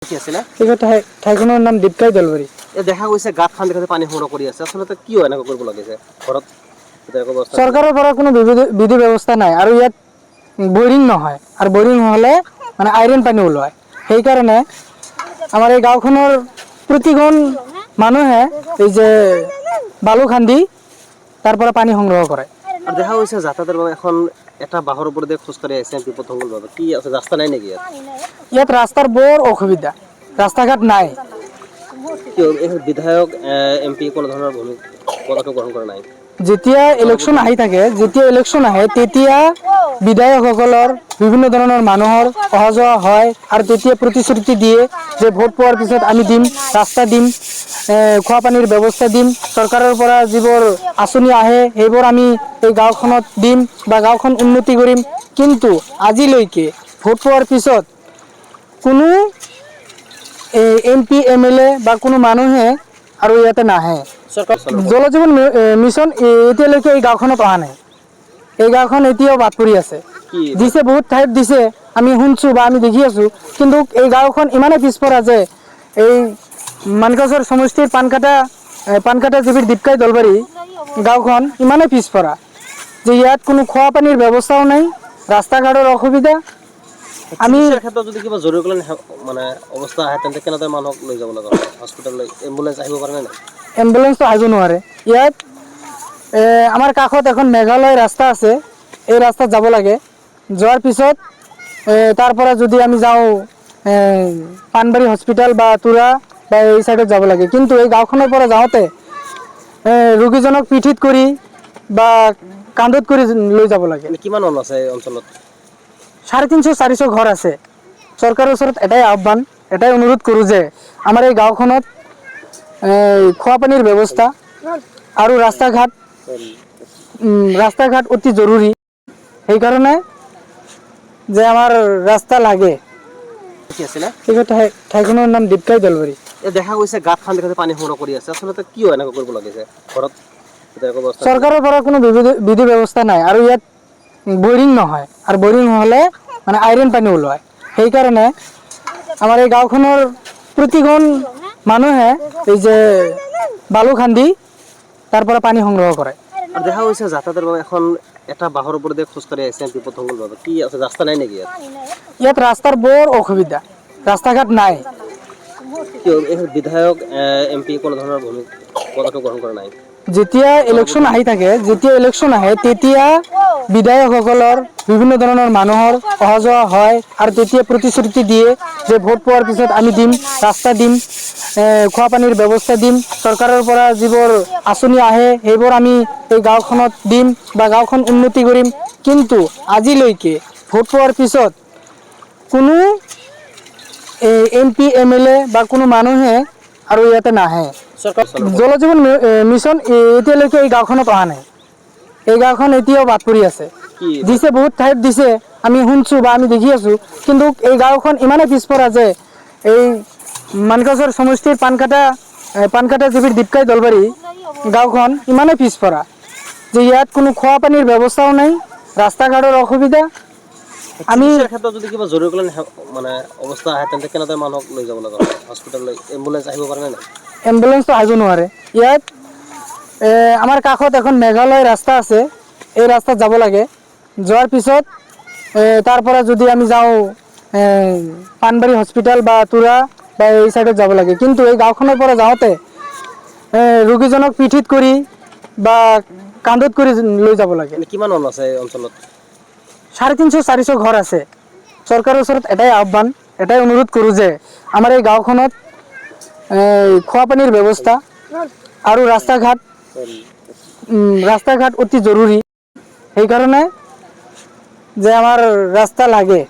কি আছে না এই ঠাইখনৰ নাম দীপকাই দলবাৰী। দেখা গৈছে গাঁত খান্দি খান্দি পানী সংগ্ৰহ কৰি আছে। আচলতে কি হয় এনেকুৱা কৰিব লাগিছে ঘৰত চৰকাৰৰ পৰা কোনো বিধি ব্যৱস্থা নাই আৰু ইয়াত বৰিং নহয় আৰু বৰিং হ'লে মানে আইৰণ পানী ওলায়। সেইকাৰণে আমাৰ এই গাঁওখনৰ প্ৰতিজন মানুহে এই যে বালু খান্দি তাৰ পৰা পানী সংগ্ৰহ কৰে। আৰু দেখা গৈছে যাতায়াতৰ বাবে এখন এটা বাহৰ ওপৰতে খোজকাঢ়ি আহিছে বিপদসংকুল ভাৱে। কি আছে ৰাস্তা নাই নেকি ইয়াত? ইয়াত ৰাস্তাৰ বৰ অসুবিধা, ৰাস্তা ঘাট নাই। কিয় এই বিধায়ক MP কোনো ধৰণৰ পদক্ষেপ গ্ৰহণ কৰা নাই? যেতিয়া ইলেকশ্যন আহি থাকে, তেতিয়া বিধায়কসকলৰ বিভিন্ন ধৰণৰ মানুহৰ অহা যোৱা হয় আৰু তেতিয়া প্ৰতিশ্ৰুতি দিয়ে যে ভোট পোৱাৰ পিছত আমি দিম, ৰাস্তা দিম, খোৱা পানীৰ ব্যৱস্থা দিম, চৰকাৰৰ পৰা যিবোৰ আঁচনি আহে সেইবোৰ আমি এই গাঁওখনত দিম বা গাঁওখন উন্নতি কৰিম। কিন্তু আজিলৈকে ভোট পোৱাৰ পিছত কোনো MP MLA বা কোনো মানুহে আৰু ইয়াতে নাহে। জল জীৱন মিছন এতিয়ালৈকে এই গাঁওখনত অহা নাই। এই গাঁওখন এতিয়াও বাদ পৰি আছে। কি দিছে বহুত ঠাইত দিছে, আমি শুনছোঁ বা আমি দেখি আছোঁ, কিন্তু এই গাঁওখন ইমানেই পিছপৰা যে এই মানকাচৰ সমষ্টিৰ পানকাটা জিবিৰ দীপকাই দলবাৰী গাঁওখন ইমানেই পিছপৰা যে ইয়াত কোনো খোৱা পানীৰ ব্যৱস্থাও নাই, ৰাস্তা ঘাটৰ অসুবিধা। আমি চিকিৎসাৰ ক্ষেত্ৰত যদি কিবা জৰুৰীকালীন মানে অৱস্থা আহে তেন্তে কেনেদৰে মানুহক লৈ যাব লগা হয় হস্পিটাললৈ? এম্বুলেন্স আহিব পাৰে নে নাই? এম্বুলেন্সটো আহিব নোৱাৰে। ইয়াত আমাৰ কাষত এখন মেঘালয় ৰাস্তা আছে, এই ৰাস্তাত যাব লাগে। যোৱাৰ পিছত তাৰ পৰা যদি আমি যাওঁ পানবাৰী হস্পিটাল বা তুৰা বা এই চাইডত যাব লাগে। কিন্তু এই গাঁওখনৰ পৰা যাওঁতে ৰোগীজনক পিঠিত কৰি বা কান্ধত কৰি লৈ যাব লাগে। কিমান মানুহ আছে এই অঞ্চলত? 350-400 ঘৰ আছে। চৰকাৰৰ ওচৰত এটাই আহ্বান, এটাই অনুৰোধ কৰোঁ যে আমাৰ এই গাঁওখনত খোৱা পানীৰ ব্যৱস্থা আৰু ৰাস্তা ঘাট অতি জৰুৰী। সেইকাৰণে যে আমাৰ ৰাস্তা লাগে। কি আছে না এই ঠাইখনৰ নাম দীপকাই দলবাৰী। দেখা গৈছে গাঁত খান্দি খান্দি পানী সংগ্ৰহ কৰি আছে। আচলতে কি হয় এনেকুৱা কৰিব লাগিছে ঘৰত? চৰকাৰৰ পৰা কোনো বিধি ব্যৱস্থা নাই আৰু ইয়াত বৰিং নহয় আৰু বৰিং হ'লে মানে আইৰণ পানী ওলায়। সেইকাৰণে আমাৰ এই গাঁওখনৰ প্ৰতিজন মানুহে এই যে বালু খান্দি তাৰ পৰা পানী সংগ্ৰহ কৰে। আৰু দেখা গৈছে যাতায়াতৰ বাবে এখন এটা বাহৰ ওপৰতে খোজকাঢ়ি আহিছে বিপদসংকুল ভাৱে। কি আছে ৰাস্তা নাই নেকি ইয়াত? ইয়াত ৰাস্তাৰ বৰ অসুবিধা, ৰাস্তা ঘাট নাই। কিয় এই বিধায়ক MP কোনো ধৰণৰ পদক্ষেপ গ্ৰহণ কৰা নাই? যেতিয়া ইলেকশ্যন আহি থাকে, তেতিয়া বিধায়কসকলৰ বিভিন্ন ধৰণৰ মানুহৰ অহা যোৱা হয় আৰু তেতিয়া প্ৰতিশ্ৰুতি দিয়ে যে ভোট পোৱাৰ পিছত আমি দিম, ৰাস্তা দিম, খোৱা পানীৰ ব্যৱস্থা দিম, চৰকাৰৰ পৰা যিবোৰ আঁচনি আহে সেইবোৰ আমি এই গাঁওখনত দিম বা গাঁওখন উন্নতি কৰিম। কিন্তু আজিলৈকে ভোট পোৱাৰ পিছত কোনো MP MLA বা কোনো মানুহে আৰু ইয়াতে নাহে। জল জীৱন মিছন এতিয়ালৈকে এই গাঁওখনত অহা নাই। এই গাঁওখন এতিয়াও বাদ পৰি আছে। দিছে বহুত ঠাইত দিছে, আমি শুনছোঁ বা আমি দেখি আছোঁ, কিন্তু এই গাঁওখন ইমানেই পিছপৰা যে এই মানকাচৰ সমষ্টিৰ পানকাটা জিবিৰ দীপকাই দলবাৰী গাঁওখন ইমানেই পিছপৰা যে ইয়াত কোনো খোৱা পানীৰ ব্যৱস্থাও নাই, ৰাস্তা ঘাটৰ অসুবিধা। আমি চিকিৎসাৰ ক্ষেত্ৰত যদি কিবা জৰুৰীকালীন মানে অৱস্থা আহে তেন্তে কেনেদৰে মানুহক লৈ যাব লগা হয় হস্পিটাললৈ? এম্বুলেন্স আহিব পাৰে নে নাই? এম্বুলেন্সটো আহিব নোৱাৰে। ইয়াত আমাৰ কাষত এখন মেঘালয় ৰাস্তা আছে, এই ৰাস্তাত যাব লাগে। যোৱাৰ পিছত তাৰ পৰা যদি আমি যাওঁ পানবাৰী হস্পিটাল বা তুৰা বা এই চাইডত যাব লাগে। কিন্তু এই গাঁওখনৰ পৰা যাওঁতে ৰোগীজনক পিঠিত কৰি বা কান্ধত কৰি লৈ যাব লাগে। কিমান মানুহ আছে এই অঞ্চলত? 350-400 ঘৰ আছে। চৰকাৰৰ ওচৰত এটাই আহ্বান, এটাই অনুৰোধ কৰোঁ যে আমাৰ এই গাঁওখনত খোৱা পানীৰ ব্যৱস্থা আৰু ৰাস্তা ঘাট অতি জৰুৰী। সেইকাৰণে যে আমাৰ ৰাস্তা লাগে।